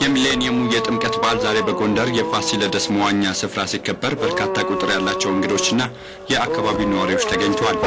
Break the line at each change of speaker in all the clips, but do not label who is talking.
የሚሌኒየሙ የጥምቀት በዓል ዛሬ በጎንደር የፋሲለደስ መዋኛ ስፍራ ሲከበር በርካታ ቁጥር ያላቸው እንግዶችና የአካባቢው ነዋሪዎች ተገኝተዋል።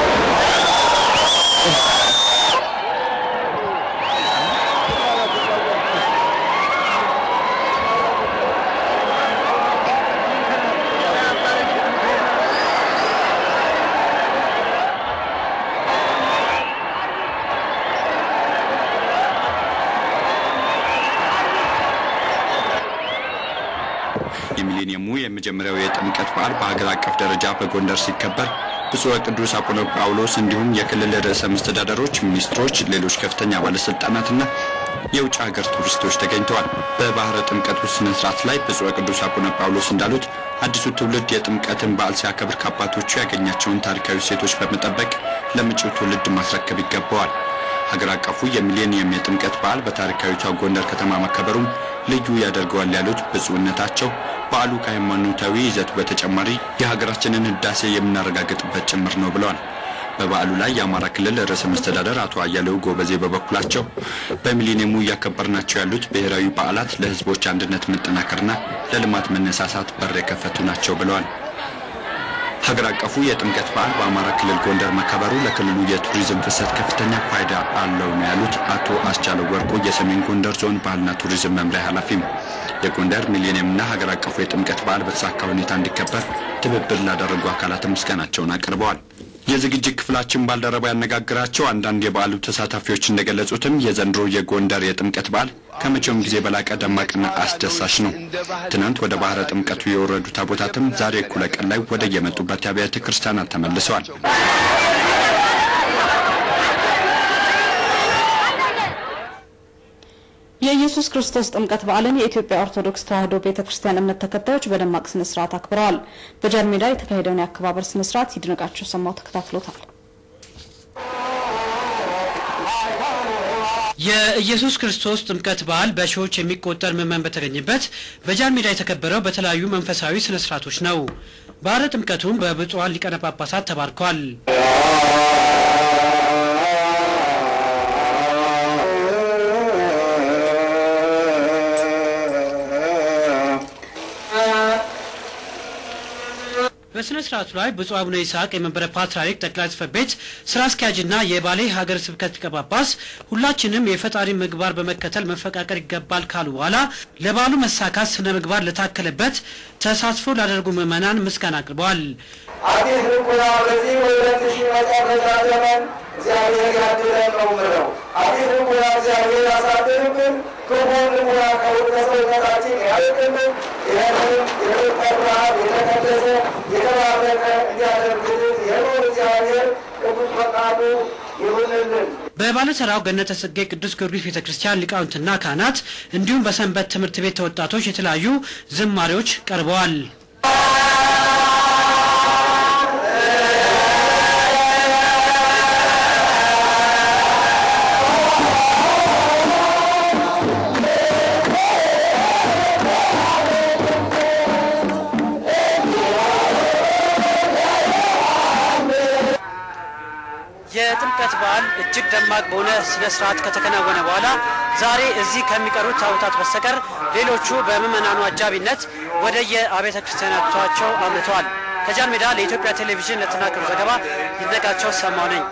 የሚሌኒየሙ የመጀመሪያው የጥምቀት በዓል በአገር አቀፍ ደረጃ በጎንደር ሲከበር ብፁዕ ቅዱስ አቡነ ጳውሎስ እንዲሁም የክልል ርዕሰ መስተዳድሮች፣ ሚኒስትሮች፣ ሌሎች ከፍተኛ ባለስልጣናትና የውጭ ሀገር ቱሪስቶች ተገኝተዋል። በባህረ ጥምቀቱ ስነ ስርዓት ላይ ብፁዕ ቅዱስ አቡነ ጳውሎስ እንዳሉት አዲሱ ትውልድ የጥምቀትን በዓል ሲያከብር ከአባቶቹ ያገኛቸውን ታሪካዊ ሴቶች በመጠበቅ ለመጪው ትውልድ ማስረከብ ይገባዋል። ሀገር አቀፉ የሚሌኒየም የጥምቀት በዓል በታሪካዊቷ ጎንደር ከተማ መከበሩም ልዩ ያደርገዋል ያሉት ብፁዕነታቸው በዓሉ ከሃይማኖታዊ ይዘቱ በተጨማሪ የሀገራችንን ህዳሴ የምናረጋግጥበት ጭምር ነው ብለዋል። በበዓሉ ላይ የአማራ ክልል ርዕሰ መስተዳድር አቶ አያሌው ጎበዜ በበኩላቸው በሚሌኒየሙ ያከበርናቸው ያሉት ብሔራዊ በዓላት ለህዝቦች አንድነት መጠናከርና ለልማት መነሳሳት በር የከፈቱ ናቸው ብለዋል። ሀገር አቀፉ የጥምቀት በዓል በአማራ ክልል ጎንደር መከበሩ ለክልሉ የቱሪዝም ፍሰት ከፍተኛ ፋይዳ አለው ነው ያሉት አቶ አስቻለው ወርቁ የሰሜን ጎንደር ዞን ባህልና ቱሪዝም መምሪያ ኃላፊም የጎንደር ሚሌኒየምና ሀገር አቀፉ የጥምቀት በዓል በተሳካ ሁኔታ እንዲከበር ትብብር ላደረጉ አካላት ምስጋናቸውን አቅርበዋል። የዝግጅት ክፍላችን ባልደረባ ያነጋግራቸው አንዳንድ የበዓሉ ተሳታፊዎች እንደገለጹትም የዘንድሮ የጎንደር የጥምቀት በዓል ከመቼውም ጊዜ በላቀ ደማቅና አስደሳች ነው። ትናንት ወደ ባህረ ጥምቀቱ የወረዱ ታቦታትም ዛሬ እኩለ ቀን ላይ ወደ የመጡበት አብያተ ክርስቲያናት ተመልሰዋል።
የኢየሱስ ክርስቶስ ጥምቀት በዓልን የኢትዮጵያ ኦርቶዶክስ ተዋሕዶ ቤተክርስቲያን እምነት ተከታዮች በደማቅ ስነ ስርዓት አክብረዋል። በጃን ሜዳ የተካሄደውን የአከባበር ስነ ስርዓት ይድነቃቸው ሰማው ተከታትሎታል።
የኢየሱስ ክርስቶስ ጥምቀት በዓል በሺዎች የሚቆጠር ምዕመናን በተገኘበት በጃን ሜዳ የተከበረው በተለያዩ መንፈሳዊ ስነ ስርዓቶች ነው። ባህረ ጥምቀቱም በብፁዓን ሊቃነ ጳጳሳት ተባርኳል። በስነ ስርዓቱ ላይ ብፁዕ አቡነ ይስሐቅ የመንበረ ፓትርያርክ ጠቅላይ ጽሕፈት ቤት ስራ አስኪያጅና የባሌ ሀገረ ስብከት ሊቀ ጳጳስ ሁላችንም የፈጣሪ ምግባር በመከተል መፈቃቀር ይገባል ካሉ በኋላ ለበዓሉ መሳካት ስነ ምግባር ለታከለበት ተሳትፎ ላደረጉ ምዕመናን ምስጋና አቅርበዋል።
አዲስ ልቡና በዚህ ወይለት ሺ መጨረሻ ዘመን እግዚአብሔር ያድለን ነው ምለው። አዲስ ልቡና እግዚአብሔር ያሳድርብን። ክቡር ልቡና ከሰውነታችን ያርቅልን። ይህንም የተጠራ የተቀደሰ የተባረከ እንዲያደርግልን የኖር እግዚአብሔር ቅዱስ ፈቃዱ ይሁንልን።
በባለተራው ገነተ ጽጌ ቅዱስ ጊዮርጊስ ቤተክርስቲያን ሊቃውንትና ካህናት እንዲሁም በሰንበት ትምህርት ቤት ተወጣቶች የተለያዩ ዝማሬዎች ቀርበዋል። የጥምቀት በዓል እጅግ ደማቅ በሆነ ስነ ስርዓት ከተከናወነ በኋላ ዛሬ እዚህ ከሚቀሩት ታቦታት በስተቀር ሌሎቹ በምዕመናኑ አጃቢነት ወደ የአብያተ ክርስቲያናቸው አምርተዋል። ከጃን ሜዳ ለኢትዮጵያ ቴሌቪዥን ለተናገሩ ዘገባ ይድነቃቸው ሰማው ነኝ።